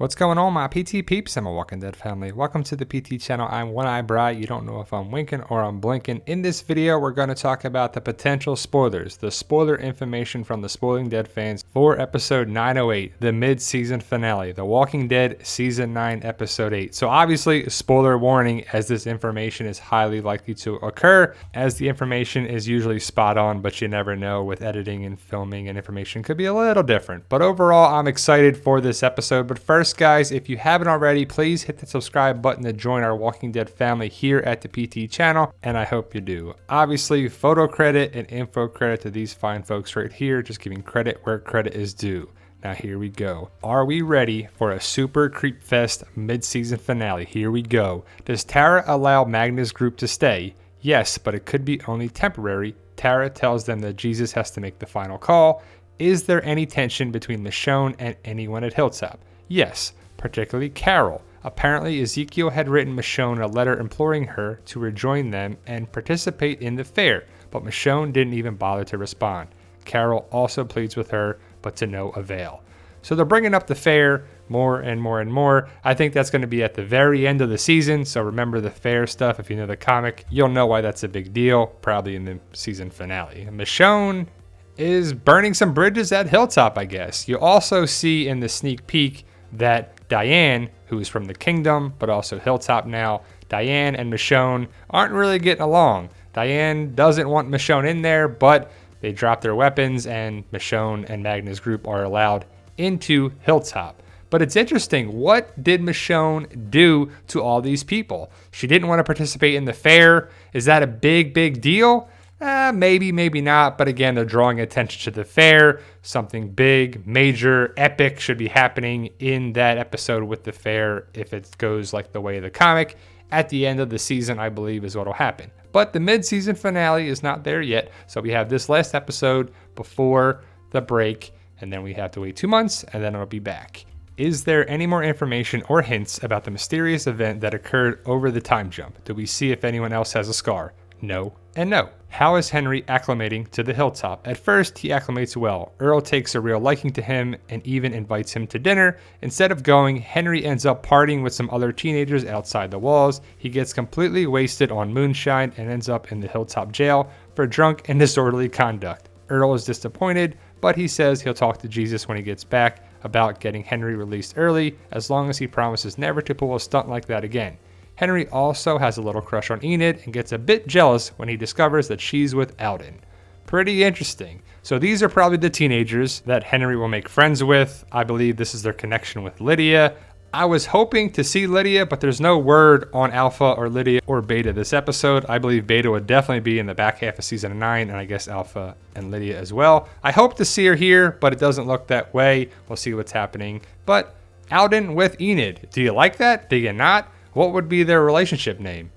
What's going on, my PT peeps and my Walking Dead family? Welcome to the PT channel. I'm One Eye Bright. You don't know if I'm winking or I'm blinking. In this video, we're going to talk about the potential spoilers, the spoiler information from the Spoiling Dead fans for episode 908, the mid-season finale, The Walking Dead season 9, episode 8. So obviously, spoiler warning, as this information is highly likely to occur, as the information is usually spot on, but you never know with editing and filming, and information could be a little different. But overall, I'm excited for this episode. But first, guys, if you haven't already, please hit the subscribe button to join our Walking Dead family here at the PT channel, and I hope you do. Obviously, photo credit and info credit to these fine folks right here, just giving credit where credit is due. Now here we go. Are we ready for a super creep fest mid-season finale? Here we go. Does Tara allow Magna's group to stay? Yes, but it could be only temporary. Tara tells them that Jesus has to make the final call. Is there any tension between Michonne and anyone at Hilltop? Yes, particularly Carol. Apparently, Ezekiel had written Michonne a letter imploring her to rejoin them and participate in the fair, but Michonne didn't even bother to respond. Carol also pleads with her, but to no avail. So they're bringing up the fair more and more and more. I think that's going to be at the very end of the season, so remember the fair stuff. If you know the comic, you'll know why that's a big deal, probably in the season finale. Michonne is burning some bridges at Hilltop, I guess. You'll also see in the sneak peek that Diane, who is from the Kingdom, but also Hilltop now, Diane and Michonne aren't really getting along. Diane doesn't want Michonne in there, but they drop their weapons and Michonne and Magna's group are allowed into Hilltop. But it's interesting, what did Michonne do to all these people? She didn't want to participate in the fair. Is that a big deal? Maybe, maybe not. But again, they're drawing attention to the fair. Something big, major, epic should be happening in that episode with the fair if it goes like the way of the comic. At the end of the season, I believe, is what will happen. But the mid-season finale is not there yet. So we have this last episode before the break, and then we have to wait 2 months, and then it'll be back. Is there any more information or hints about the mysterious event that occurred over the time jump? Do we see if anyone else has a scar? No and no. How is Henry acclimating to the Hilltop? At first, he acclimates well. Earl takes a real liking to him and even invites him to dinner. Instead of going, Henry ends up partying with some other teenagers outside the walls. He gets completely wasted on moonshine and ends up in the Hilltop jail for drunk and disorderly conduct. Earl is disappointed, but he says he'll talk to Jesus when he gets back about getting Henry released early, as long as he promises never to pull a stunt like that again. Henry also has a little crush on Enid and gets a bit jealous when he discovers that she's with Alden. Pretty interesting. So these are probably the teenagers that Henry will make friends with. I believe this is their connection with Lydia. I was hoping to see Lydia, but there's no word on Alpha or Lydia or Beta this episode. I believe Beta would definitely be in the back half of season 9, and I guess Alpha and Lydia as well. I hope to see her here, but it doesn't look that way. We'll see what's happening. But Alden with Enid, do you like that? Do you not? What would be their relationship name?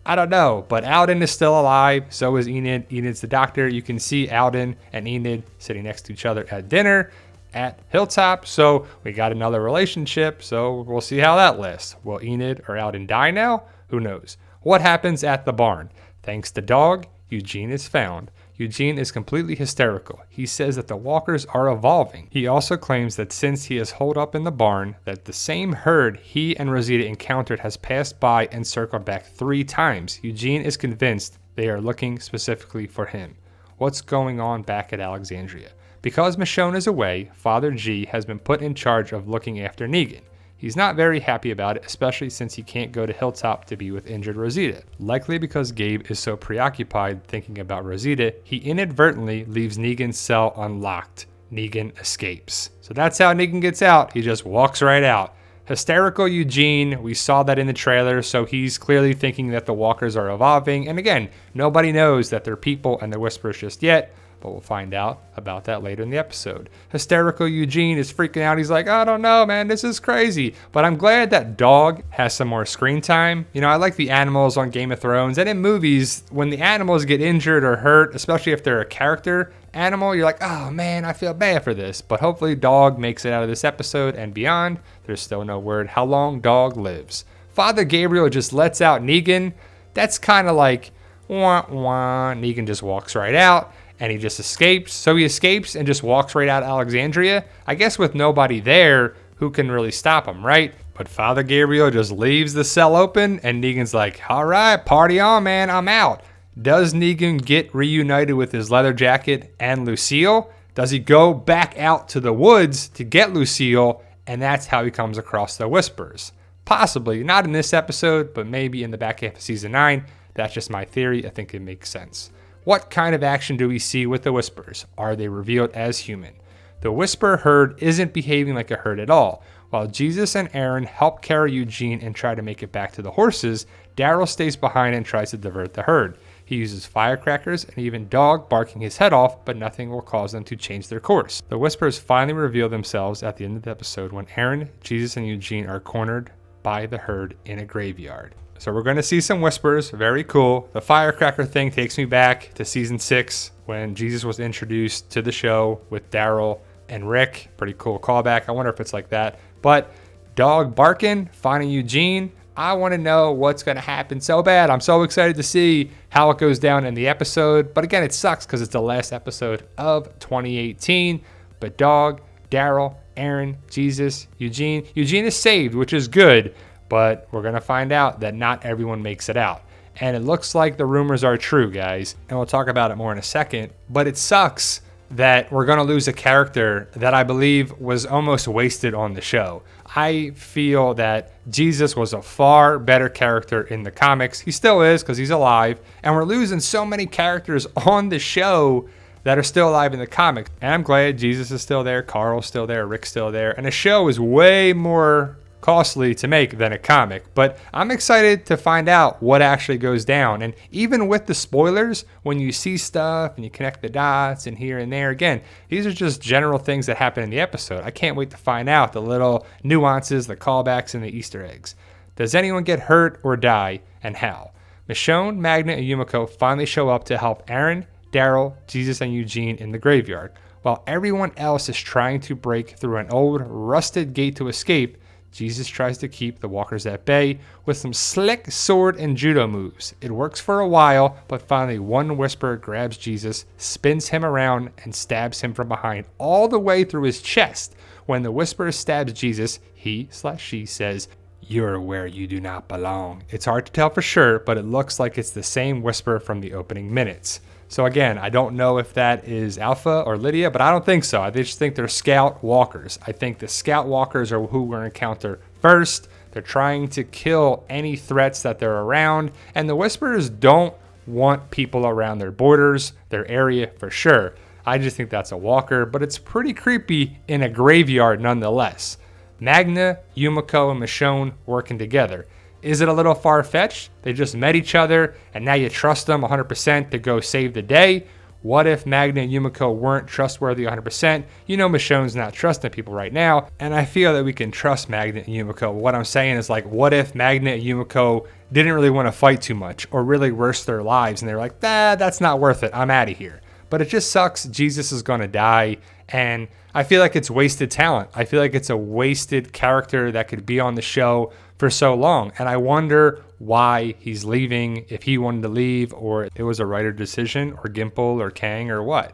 I don't know, but Alden is still alive. So is Enid. Enid's the doctor. You can see Alden and Enid sitting next to each other at dinner at Hilltop. So we got another relationship. So we'll see how that lasts. Will Enid or Alden die now? Who knows? What happens at the barn? Thanks to Dog, Eugene is found. Eugene is completely hysterical. He says that the walkers are evolving. He also claims that since he is holed up in the barn, that the same herd he and Rosita encountered has passed by and circled back 3 times. Eugene is convinced they are looking specifically for him. What's going on back at Alexandria? Because Michonne is away, Father G has been put in charge of looking after Negan. He's not very happy about it, especially since he can't go to Hilltop to be with injured Rosita. Likely because Gabe is so preoccupied thinking about Rosita, he inadvertently leaves Negan's cell unlocked. Negan escapes. So that's how Negan gets out. He just walks right out. Hysterical Eugene, we saw that in the trailer, so he's clearly thinking that the walkers are evolving. And again, nobody knows that they're people and they're whisperers just yet. But we'll find out about that later in the episode. Hysterical Eugene is freaking out. He's like, I don't know, man, this is crazy. But I'm glad that Dog has some more screen time. You know, I like the animals on Game of Thrones. And in movies, when the animals get injured or hurt, especially if they're a character animal, you're like, oh man, I feel bad for this. But hopefully Dog makes it out of this episode and beyond. There's still no word how long Dog lives. Father Gabriel just lets out Negan. That's kind of like, wah, wah. Negan just walks right out. And he just escapes. So he escapes and just walks right out of Alexandria. I guess with nobody there, who who can really stop him, right? But Father Gabriel just leaves the cell open, and Negan's like, all right, party on, man, I'm out. Does Negan get reunited with his leather jacket and Lucille? Does he go back out to the woods to get Lucille, and that's how he comes across the Whisperers? Possibly, not in this episode, but maybe in the back half of season 9. That's just my theory. I think it makes sense. What kind of action do we see with the Whisperers? Are they revealed as human? The Whisperer herd isn't behaving like a herd at all. While Jesus and Aaron help carry Eugene and try to make it back to the horses, Daryl stays behind and tries to divert the herd. He uses firecrackers and even Dog barking his head off, but nothing will cause them to change their course. The Whisperers finally reveal themselves at the end of the episode when Aaron, Jesus, and Eugene are cornered by the herd in a graveyard. So we're going to see some Whisperers. Very cool. The firecracker thing takes me back to season 6 when Jesus was introduced to the show with Daryl and Rick. Pretty cool callback. I wonder if it's like that. But Dog barking, finding Eugene. I want to know what's going to happen so bad. I'm so excited to see how it goes down in the episode. But again, it sucks because it's the last episode of 2018. But Dog, Daryl, Aaron, Jesus, Eugene. Eugene is saved, which is good. But we're going to find out that not everyone makes it out. And it looks like the rumors are true, guys. And we'll talk about it more in a second. But it sucks that we're going to lose a character that I believe was almost wasted on the show. I feel that Jesus was a far better character in the comics. He still is because he's alive. And we're losing so many characters on the show that are still alive in the comics. And I'm glad Jesus is still there, Carl's still there, Rick's still there. And the show is way more costly to make than a comic, but I'm excited to find out what actually goes down. And even with the spoilers, when you see stuff and you connect the dots and here and there, again, these are just general things that happen in the episode. I can't wait to find out the little nuances, the callbacks, and the Easter eggs. Does anyone get hurt or die, and how? Michonne, Magna, and Yumiko finally show up to help Aaron, Daryl, Jesus, and Eugene in the graveyard. While everyone else is trying to break through an old, rusted gate to escape, Jesus tries to keep the walkers at bay with some slick sword and judo moves. It works for a while, but finally one Whisperer grabs Jesus, spins him around, and stabs him from behind all the way through his chest. When the Whisperer stabs Jesus, he/she says, "You're where you do not belong." It's hard to tell for sure, but it looks like it's the same Whisperer from the opening minutes. So again, I don't know if that is Alpha or Lydia, but I don't think so. I just think they're scout walkers. I think the scout walkers are who we're going to encounter first. They're trying to kill any threats that they're around. And the Whisperers don't want people around their borders, their area for sure. I just think that's a walker, but it's pretty creepy in a graveyard nonetheless. Magna, Yumiko, and Michonne working together. Is it a little far-fetched? They just met each other, and now you trust them 100% to go save the day? What if Magna and Yumiko weren't trustworthy 100%? You know Michonne's not trusting people right now, and I feel that we can trust Magna and Yumiko. What I'm saying is, like, what if Magna and Yumiko didn't really want to fight too much or really risk their lives, and they're like, that's not worth it. I'm out of here. But it just sucks. Jesus is going to die, and I feel like it's wasted talent. I feel like it's a wasted character that could be on the show for so long. And I wonder why he's leaving, if he wanted to leave, or it was a writer decision, or Gimple, or Kang, or what.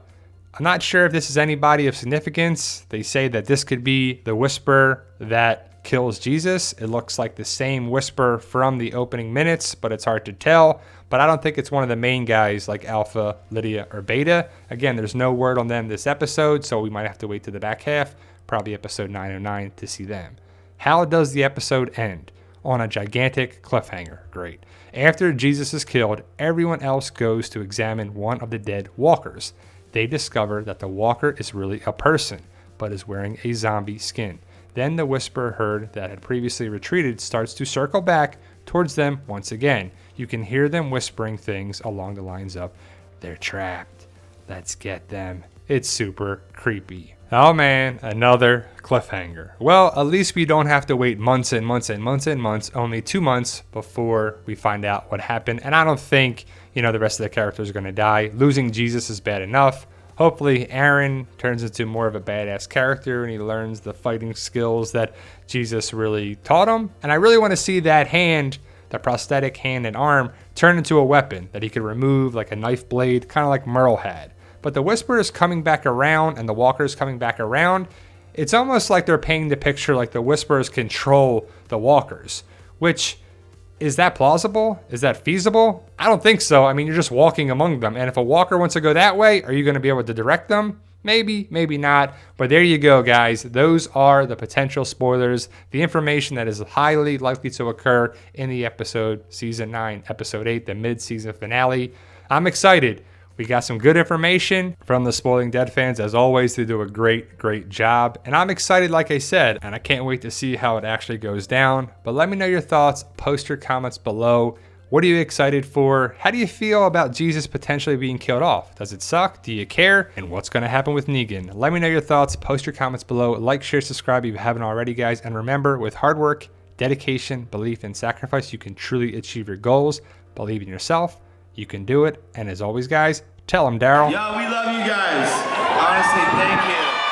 I'm not sure if this is anybody of significance. They say that this could be the Whisperer that kills Jesus. It looks like the same Whisperer from the opening minutes, but it's hard to tell. But I don't think it's one of the main guys like Alpha, Lydia, or Beta. Again, there's no word on them this episode, so we might have to wait to the back half, probably episode 909, to see them. How does the episode end? On a gigantic cliffhanger. Great. After Jesus is killed, everyone else goes to examine one of the dead walkers. They discover that the walker is really a person, but is wearing a zombie skin. Then the Whisperer herd that had previously retreated starts to circle back towards them once again. You can hear them whispering things along the lines of, "They're trapped. Let's get them." It's super creepy. Oh man, another cliffhanger. Well, at least we don't have to wait months and months and months and months, only 2 months before we find out what happened. And I don't think, the rest of the characters are going to die. Losing Jesus is bad enough. Hopefully Aaron turns into more of a badass character and he learns the fighting skills that Jesus really taught him. And I really want to see that hand, the prosthetic hand and arm, turn into a weapon that he could remove like a knife blade, kind of like Merle had. But the Whisperer is coming back around and the Walker is coming back around. it's almost like they're painting the picture like the Whisperers control the Walkers, which, is that plausible? Is that feasible? I don't think so. I mean, you're just walking among them. And if a Walker wants to go that way, are you going to be able to direct them? Maybe, maybe not. But there you go, guys. Those are the potential spoilers, the information that is highly likely to occur in the episode, Season 9, Episode 8, the mid-season finale. I'm excited. We got some good information from the Spoiling Dead fans. As always, they do a great job. And I'm excited, like I said, and I can't wait to see how it actually goes down. But let me know your thoughts. Post your comments below. What are you excited for? How do you feel about Jesus potentially being killed off? Does it suck? Do you care? And what's going to happen with Negan? Let me know your thoughts. Post your comments below. Like, share, subscribe if you haven't already, guys. And remember, with hard work, dedication, belief, and sacrifice, you can truly achieve your goals. Believe in yourself. You can do it. And as always, guys, tell them, Daryl. Yo, we love you guys. Honestly, thank you.